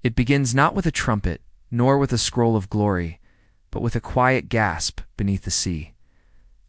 It begins not with a trumpet, nor with a scroll of glory, but with a quiet gasp beneath the sea,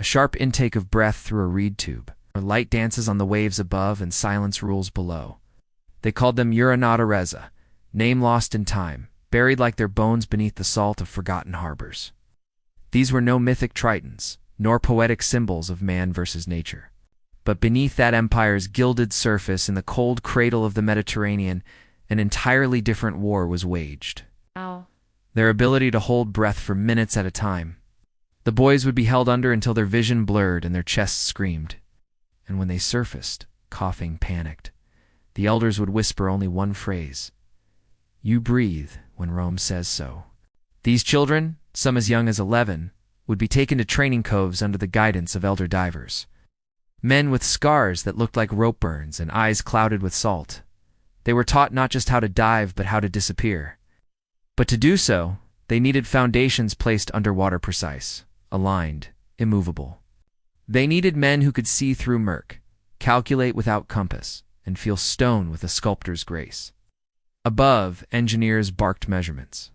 a sharp intake of breath through a reed tube, where light dances on the waves above and silence rules below. They called them urinatores, name lost in time, buried like their bones beneath the salt of forgotten harbors. These were no mythic tritons, nor poetic symbols of man versus nature. But beneath that empire's gilded surface, in the cold cradle of the Mediterranean, an entirely different war was waged. Ow. Their ability to hold breath for minutes at a time. The boys would be held under until their vision blurred and their chests screamed. And when they surfaced, coughing, panicked, the elders would whisper only one phrase: "You breathe when Rome says so." These children, some as young as 11, would be taken to training coves under the guidance of elder divers. Men with scars that looked like rope burns and eyes clouded with salt. They were taught not just how to dive, but how to disappear. But to do so, they needed foundations placed underwater, precise, aligned, immovable. They needed men who could see through murk, calculate without compass, and feel stone with a sculptor's grace. Above, engineers barked measurements.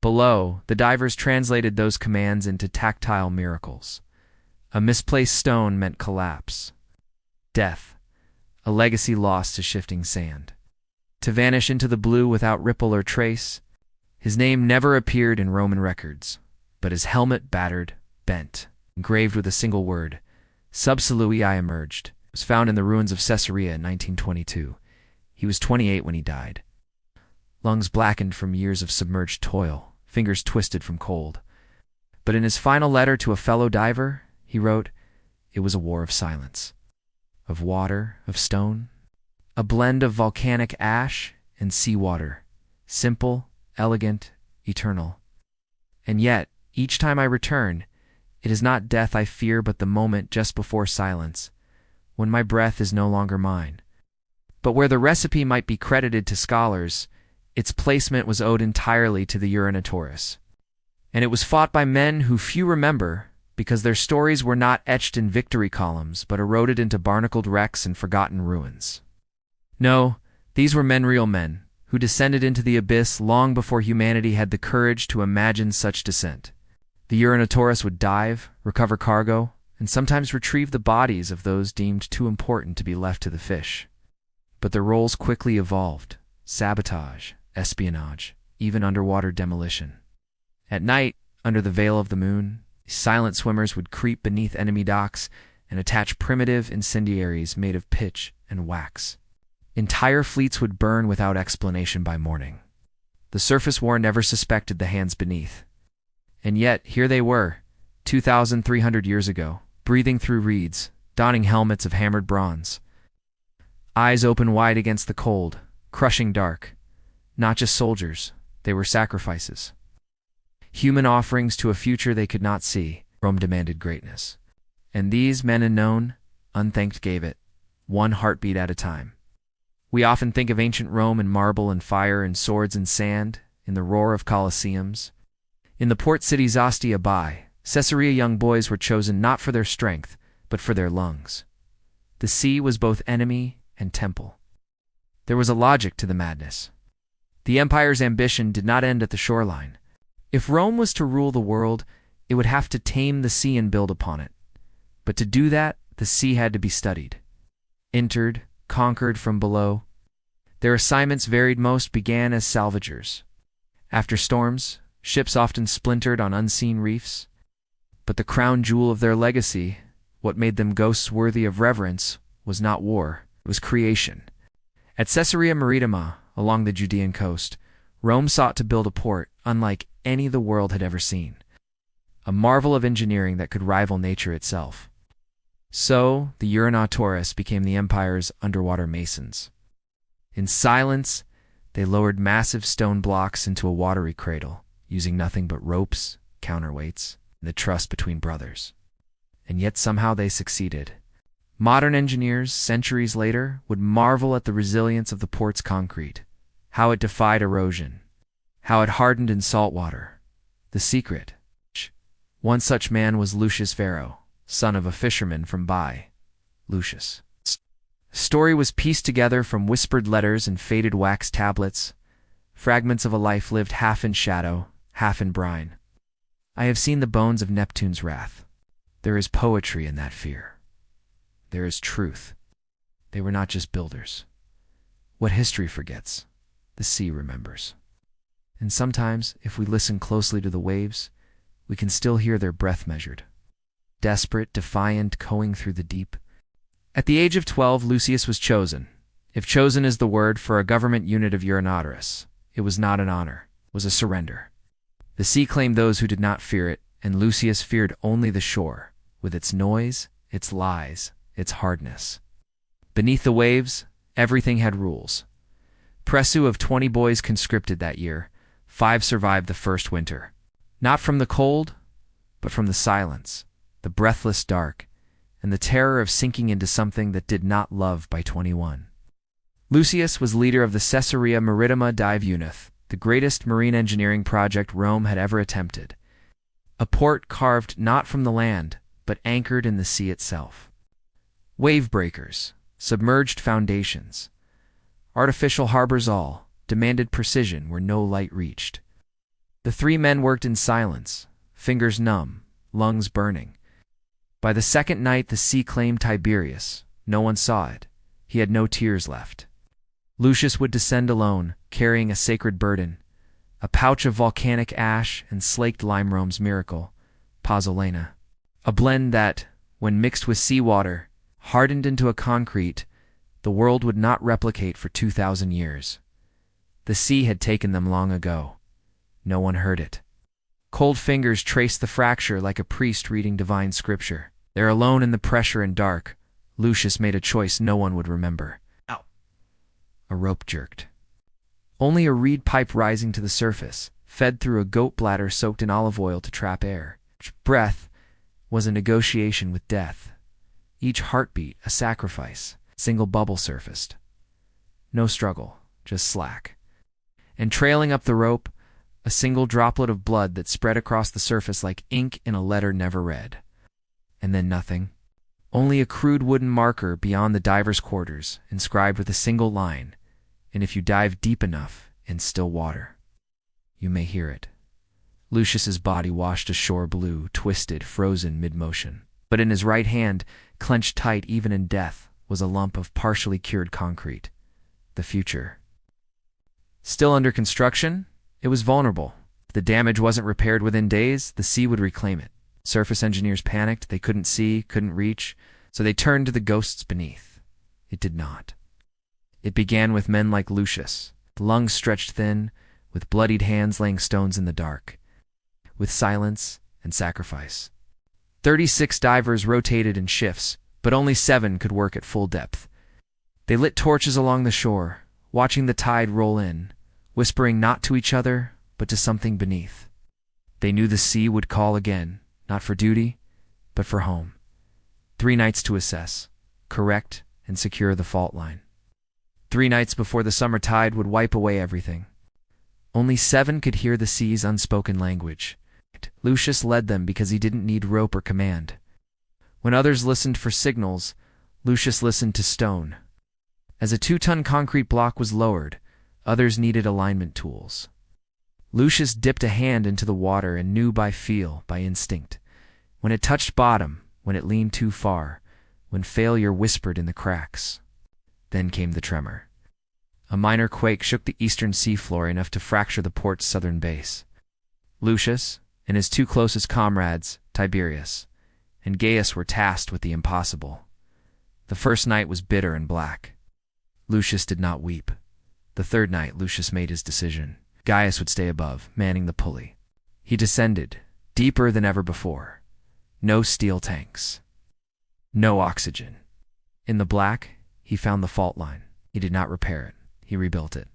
Below, the divers translated those commands into tactile miracles. A misplaced stone meant collapse, death, a legacy lost to shifting sand. To vanish into the blue without ripple or trace. His name never appeared in Roman records, but his helmet, battered, bent, engraved with a single word, "Subsolui," emerged. It was found in the ruins of Caesarea in 1922. He was 28 when he died. Lungs blackened from years of submerged toil, fingers twisted from cold. But in his final letter to a fellow diver, he wrote, "It was a war of silence, of water, of stone, a blend of volcanic ash and seawater, simple, elegant, eternal. And yet, each time I return, it is not death I fear, but the moment just before silence, when my breath is no longer mine." But where the recipe might be credited to scholars, its placement was owed entirely to the urinatores. And it was fought by men who few remember, because their stories were not etched in victory columns, but eroded into barnacled wrecks and forgotten ruins. No, these were real men, who descended into the abyss long before humanity had the courage to imagine such descent. The urinatores would dive, recover cargo, and sometimes retrieve the bodies of those deemed too important to be left to the fish. But their roles quickly evolved: sabotage, espionage, even underwater demolition. At night, under the veil of the moon, silent swimmers would creep beneath enemy docks and attach primitive incendiaries made of pitch and wax. Entire fleets would burn without explanation by morning. The surface war never suspected the hands beneath. And yet, here they were, 2,300 years ago, breathing through reeds, donning helmets of hammered bronze. Eyes open wide against the cold, crushing dark. Not just soldiers, they were sacrifices. Human offerings to a future they could not see. Rome demanded greatness. And these men unknown, unthanked, gave it, one heartbeat at a time. We often think of ancient Rome in marble and fire and swords and sand, in the roar of colosseums. In the port cities Ostia by Caesarea, young boys were chosen not for their strength, but for their lungs. The sea was both enemy and temple. There was a logic to the madness. The empire's ambition did not end at the shoreline. If Rome was to rule the world, it would have to tame the sea and build upon it. But to do that, the sea had to be studied. Entered, conquered from below. Their assignments varied. Most began as salvagers. After storms, ships often splintered on unseen reefs. But the crown jewel of their legacy, what made them ghosts worthy of reverence, was not war, it was creation. At Caesarea Maritima, along the Judean coast, Rome sought to build a port unlike any the world had ever seen. A marvel of engineering that could rival nature itself. So, the urinatores became the empire's underwater masons. In silence, they lowered massive stone blocks into a watery cradle, using nothing but ropes, counterweights, and the trust between brothers. And yet somehow they succeeded. Modern engineers, centuries later, would marvel at the resilience of the port's concrete, how it defied erosion, how it hardened in salt water. The secret. One such man was Lucius Varro, son of a fisherman from Bai. Lucius' story was pieced together from whispered letters and faded wax tablets, fragments of a life lived half in shadow, half in brine. I have seen the bones of Neptune's wrath. There is poetry in that fear. There is truth. They were not just builders. What history forgets, the sea remembers. And sometimes, if we listen closely to the waves, we can still hear their breath measured. Desperate, defiant, going through the deep. At the age of 12, Lucius was chosen. If chosen is the word for a government unit of urinatores, it was not an honor, it was a surrender. The sea claimed those who did not fear it, and Lucius feared only the shore, with its noise, its lies, its hardness. Beneath the waves, everything had rules. Presu of 20 boys conscripted that year. 5 survived the first winter. Not from the cold, but from the silence, the breathless dark, and the terror of sinking into something that did not love by 21. Lucius was leader of the Caesarea Maritima dive unit, the greatest marine engineering project Rome had ever attempted. A port carved not from the land, but anchored in the sea itself. Wave breakers, submerged foundations, artificial harbors all demanded precision where no light reached. The 3 men worked in silence, fingers numb, lungs burning. By the second night the sea claimed Tiberius. No one saw it. He had no tears left. Lucius would descend alone, carrying a sacred burden, a pouch of volcanic ash and slaked lime Rome's miracle, pozzolana, a blend that, when mixed with seawater, hardened into a concrete the world would not replicate for 2,000 years. The sea had taken them long ago. No one heard it. Cold fingers traced the fracture like a priest reading divine scripture. There alone in the pressure and dark, Lucius made a choice no one would remember. Ow! A rope jerked. Only a reed pipe rising to the surface, fed through a goat bladder soaked in olive oil to trap air. Each breath was a negotiation with death. Each heartbeat a sacrifice. Single bubble surfaced. No struggle, just slack. And trailing up the rope, a single droplet of blood that spread across the surface like ink in a letter never read. And then nothing. Only a crude wooden marker beyond the diver's quarters, inscribed with a single line, and if you dive deep enough in still water, you may hear it. Lucius's body washed ashore blue, twisted, frozen mid-motion. But in his right hand, clenched tight even in death, was a lump of partially cured concrete. The future. Still under construction, it was vulnerable. If the damage wasn't repaired within days, the sea would reclaim it. Surface engineers panicked. They couldn't see, couldn't reach, so they turned to the ghosts beneath. It did not. It began with men like Lucius, lungs stretched thin, with bloodied hands laying stones in the dark, with silence and sacrifice. 36 divers rotated in shifts, but only 7 could work at full depth. They lit torches along the shore, watching the tide roll in, whispering not to each other, but to something beneath. They knew the sea would call again, not for duty, but for home. 3 nights to assess, correct, and secure the fault line. 3 nights before the summer tide would wipe away everything. Only 7 could hear the sea's unspoken language. Lucius led them because he didn't need rope or command. When others listened for signals, Lucius listened to stone. As a 2-ton concrete block was lowered, others needed alignment tools. Lucius dipped a hand into the water and knew by feel, by instinct. When it touched bottom, when it leaned too far, when failure whispered in the cracks. Then came the tremor. A minor quake shook the eastern seafloor enough to fracture the port's southern base. Lucius, and his 2 closest comrades, Tiberius and Gaius, were tasked with the impossible. The first night was bitter and black. Lucius did not weep. The 3rd night, Lucius made his decision. Gaius would stay above, manning the pulley. He descended, deeper than ever before. No steel tanks. No oxygen. In the black, he found the fault line. He did not repair it. He rebuilt it.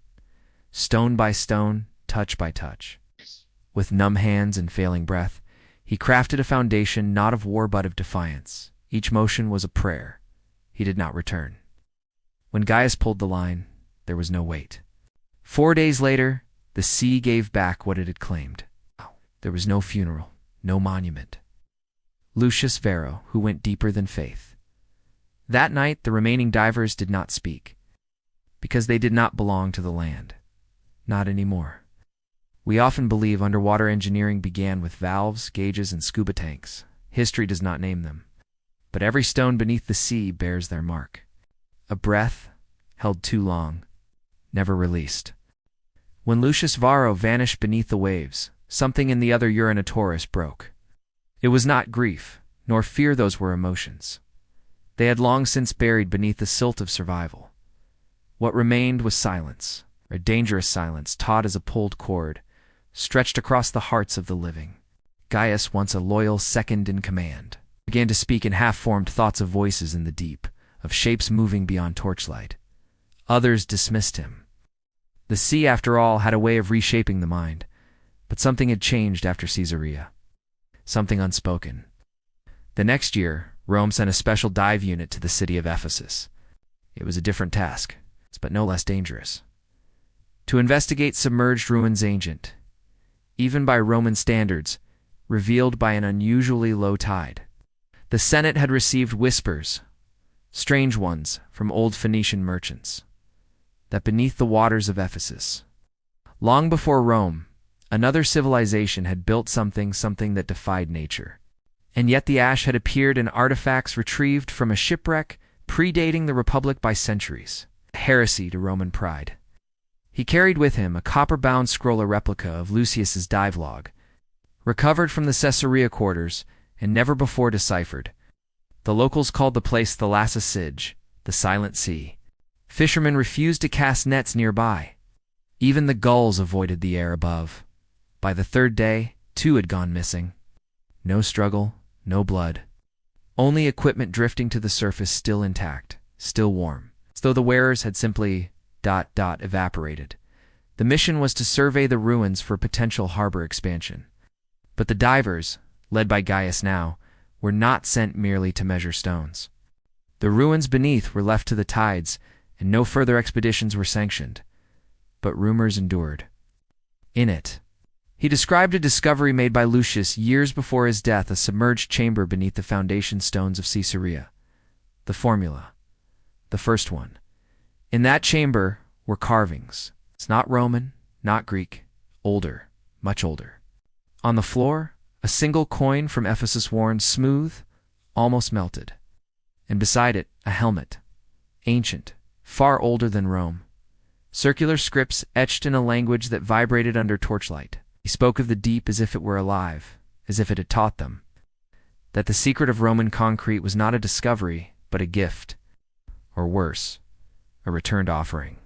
Stone by stone, touch by touch. With numb hands and failing breath, he crafted a foundation not of war but of defiance. Each motion was a prayer. He did not return. When Gaius pulled the line, there was no wait. 4 days later, the sea gave back what it had claimed. There was no funeral, no monument. Lucius Vero, who went deeper than faith. That night, the remaining divers did not speak, because they did not belong to the land. Not anymore. We often believe underwater engineering began with valves, gauges, and scuba tanks. History does not name them. But every stone beneath the sea bears their mark. A breath held too long, never released. When Lucius Varro vanished beneath the waves, something in the other urinatores broke. It was not grief, nor fear. Those were emotions. They had long since buried beneath the silt of survival. What remained was silence, a dangerous silence, taut as a pulled cord, stretched across the hearts of the living. Gaius, once a loyal second-in-command, began to speak in half-formed thoughts of voices in the deep, of shapes moving beyond torchlight. Others dismissed him. The sea, after all, had a way of reshaping the mind, but something had changed after Caesarea. Something unspoken. The next year, Rome sent a special dive unit to the city of Ephesus. It was a different task, but no less dangerous. To investigate submerged ruins, ancient, even by Roman standards, revealed by an unusually low tide. The Senate had received whispers, strange ones, from old Phoenician merchants, that beneath the waters of Ephesus, long before Rome, another civilization had built something that defied nature. And yet the ash had appeared in artifacts retrieved from a shipwreck predating the Republic by centuries. A heresy to Roman pride. He carried with him a copper-bound scroll, a replica of Lucius's divelogue, recovered from the Caesarea quarters and never before deciphered. The locals called the place the Lassa Sige, the Silent Sea. Fishermen refused to cast nets nearby. Even the gulls avoided the air above. By the third day, 2 had gone missing. No struggle, no blood. Only equipment drifting to the surface, still intact, still warm, as though the wearers had simply evaporated. The mission was to survey the ruins for potential harbor expansion. But the divers, led by Gaius now, were not sent merely to measure stones. The ruins beneath were left to the tides, and no further expeditions were sanctioned. But rumors endured. In it, he described a discovery made by Lucius years before his death, a submerged chamber beneath the foundation stones of Caesarea. The formula. The first one. In that chamber were carvings. It's not Roman, not Greek. Older, much older. On the floor, a single coin from Ephesus, worn smooth, almost melted. And beside it, a helmet. Ancient, far older than Rome. Circular scripts etched in a language that vibrated under torchlight. He spoke of the deep as if it were alive, as if it had taught them that the secret of Roman concrete was not a discovery, but a gift, or worse, a returned offering.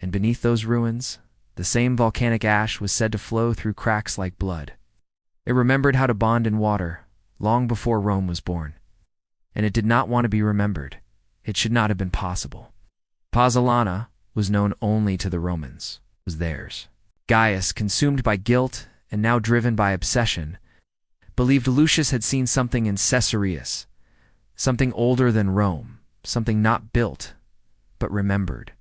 And beneath those ruins, the same volcanic ash was said to flow through cracks like blood. It remembered how to bond in water, long before Rome was born. And it did not want to be remembered. It should not have been possible. Pozzolana was known only to the Romans, was theirs. Gaius, consumed by guilt and now driven by obsession, believed Lucius had seen something in Caesarea, something older than Rome, something not built, but remembered.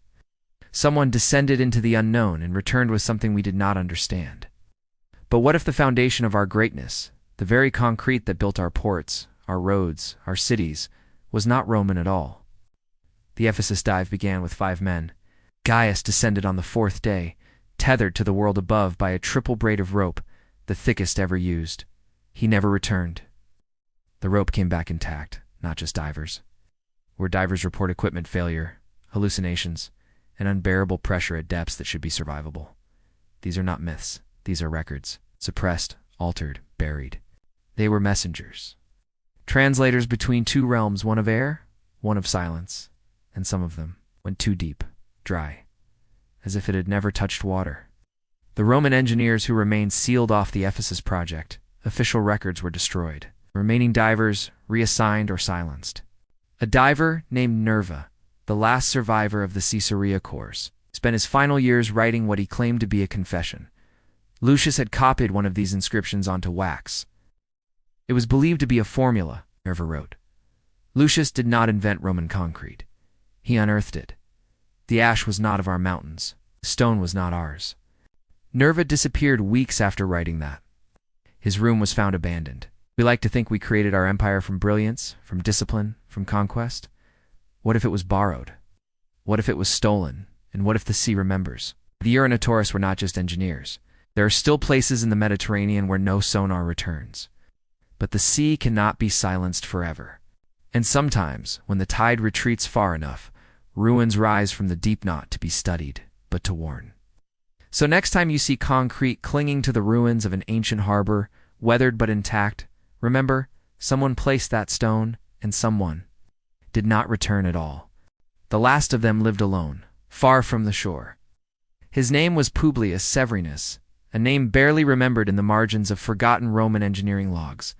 Someone descended into the unknown and returned with something we did not understand. But what if the foundation of our greatness, the very concrete that built our ports, our roads, our cities, was not Roman at all? The Ephesus dive began with 5 men. Gaius descended on the 4th day, tethered to the world above by a triple braid of rope, the thickest ever used. He never returned. The rope came back intact, not just divers. Where divers report equipment failure, hallucinations, and unbearable pressure at depths that should be survivable. These are not myths. These are records. Suppressed, altered, buried. They were messengers. Translators between 2 realms, one of air, one of silence. And some of them went too deep, dry, as if it had never touched water. The Roman engineers who remained sealed off the Ephesus project. Official records were destroyed. Remaining divers reassigned or silenced. A diver named Nerva, the last survivor of the Caesarea course, spent his final years writing what he claimed to be a confession. Lucius had copied one of these inscriptions onto wax. It was believed to be a formula, Nerva wrote. Lucius did not invent Roman concrete. He unearthed it. The ash was not of our mountains. The stone was not ours. Nerva disappeared weeks after writing that. His room was found abandoned. We like to think we created our empire from brilliance, from discipline, from conquest. What if it was borrowed? What if it was stolen? And what if the sea remembers? The urinatores were not just engineers. There are still places in the Mediterranean where no sonar returns. But the sea cannot be silenced forever. And sometimes, when the tide retreats far enough, ruins rise from the deep, not to be studied, but to warn. So next time you see concrete clinging to the ruins of an ancient harbor, weathered but intact, remember, someone placed that stone, and someone did not return at all. The last of them lived alone, far from the shore. His name was Publius Severinus, a name barely remembered in the margins of forgotten Roman engineering logs.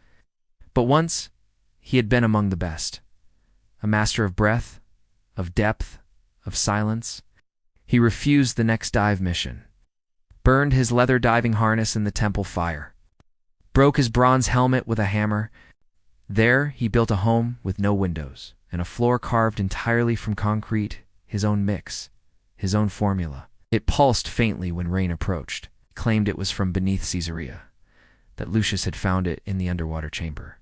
But once, he had been among the best. A master of breath, of depth, of silence. He refused the next dive mission, burned his leather diving harness in the temple fire, broke his bronze helmet with a hammer. There he built a home with no windows, and a floor carved entirely from concrete, his own mix, his own formula. It pulsed faintly when rain approached. He claimed it was from beneath Caesarea, that Lucius had found it in the underwater chamber,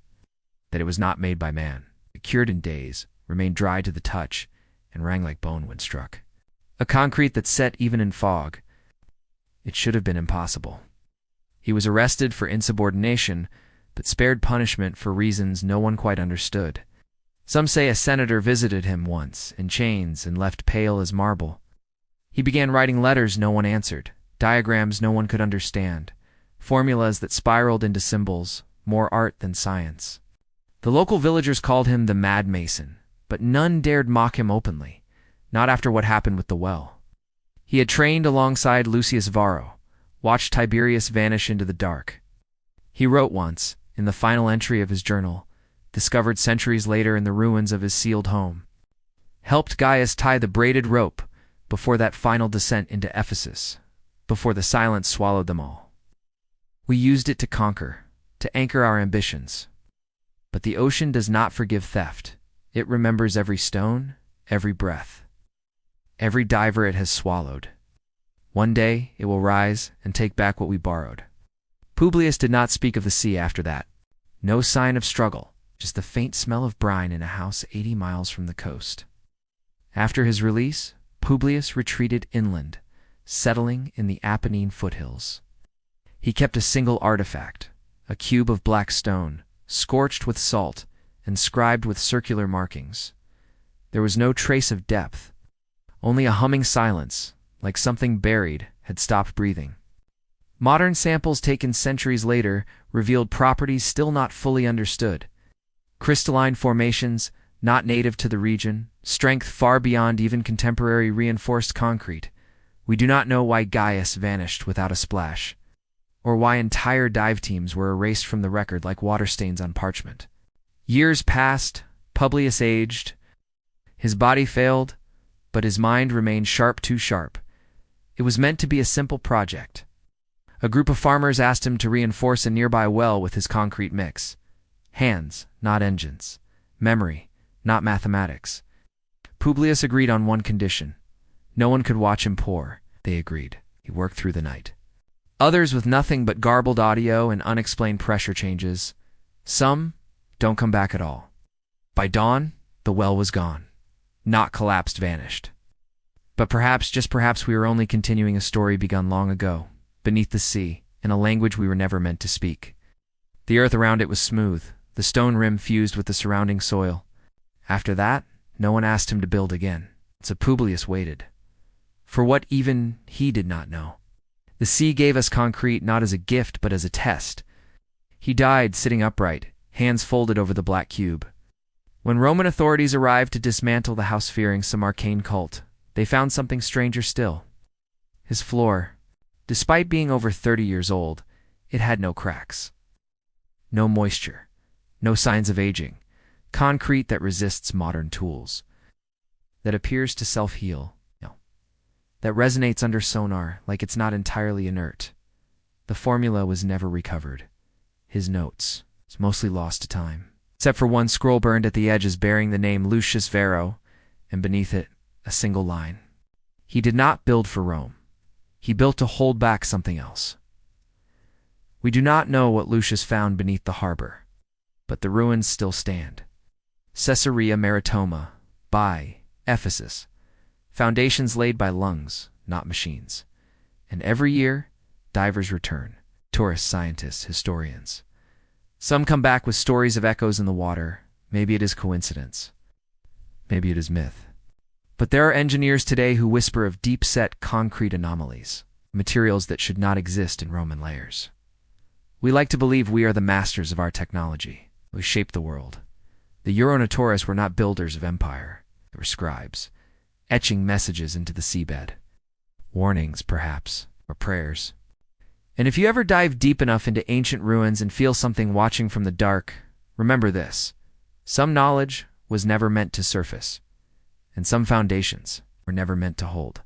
that it was not made by man. It cured in days, remained dry to the touch, and rang like bone when struck. A concrete that set even in fog. It should have been impossible. He was arrested for insubordination, but spared punishment for reasons no one quite understood. Some say a senator visited him once, in chains and left pale as marble. He began writing letters no one answered, diagrams no one could understand, formulas that spiraled into symbols, more art than science. The local villagers called him the Mad Mason, but none dared mock him openly, not after what happened with the well. He had trained alongside Lucius Varro, watched Tiberius vanish into the dark. He wrote once, in the final entry of his journal, discovered centuries later in the ruins of his sealed home, helped Gaius tie the braided rope before that final descent into Ephesus, before the silence swallowed them all. We used it to conquer, to anchor our ambitions. But the ocean does not forgive theft. It remembers every stone, every breath, every diver it has swallowed. One day it will rise and take back what we borrowed. Publius did not speak of the sea after that. No sign of struggle, just the faint smell of brine in a house 80 miles from the coast. After his release, Publius retreated inland, settling in the Apennine foothills. He kept a single artifact, a cube of black stone, scorched with salt and scribed with circular markings. There was no trace of depth, only a humming silence, like something buried had stopped breathing. Modern samples taken centuries later revealed properties still not fully understood. Crystalline formations, not native to the region, strength far beyond even contemporary reinforced concrete. We do not know why Gaius vanished without a splash, or why entire dive teams were erased from the record like water stains on parchment. Years passed, Publius aged, his body failed, but his mind remained sharp, too sharp. It was meant to be a simple project. A group of farmers asked him to reinforce a nearby well with his concrete mix. Hands, not engines. Memory, not mathematics. Publius agreed on one condition. No one could watch him pour. They agreed. He worked through the night. Others with nothing but garbled audio and unexplained pressure changes. Some don't come back at all. By dawn, the well was gone. Not collapsed, vanished. But perhaps, just perhaps, we were only continuing a story begun long ago, beneath the sea, in a language we were never meant to speak. The earth around it was smooth, the stone rim fused with the surrounding soil. After that, no one asked him to build again. So Publius waited. For what even he did not know. The sea gave us concrete not as a gift but as a test. He died sitting upright, hands folded over the black cube. When Roman authorities arrived to dismantle the house fearing some arcane cult, they found something stranger still. His floor, despite being over 30 years old, it had no cracks. No moisture, no signs of aging, concrete that resists modern tools, that appears to self-heal, that resonates under sonar like it's not entirely inert. The formula was never recovered. His notes, it's mostly lost to time, except for one scroll burned at the edges bearing the name Lucius Varro, and beneath it, a single line. He did not build for Rome. He built to hold back something else. We do not know what Lucius found beneath the harbor, but the ruins still stand. Caesarea Maritima, by Ephesus. Foundations laid by lungs, not machines. And every year, divers return, tourists, scientists, historians. Some come back with stories of echoes in the water. Maybe it is coincidence. Maybe it is myth. But there are engineers today who whisper of deep-set concrete anomalies, materials that should not exist in Roman layers. We like to believe we are the masters of our technology. We shape the world. The urinatores were not builders of empire. They were scribes, etching messages into the seabed. Warnings, perhaps, or prayers. And if you ever dive deep enough into ancient ruins and feel something watching from the dark, remember this. Some knowledge was never meant to surface, and some foundations were never meant to hold.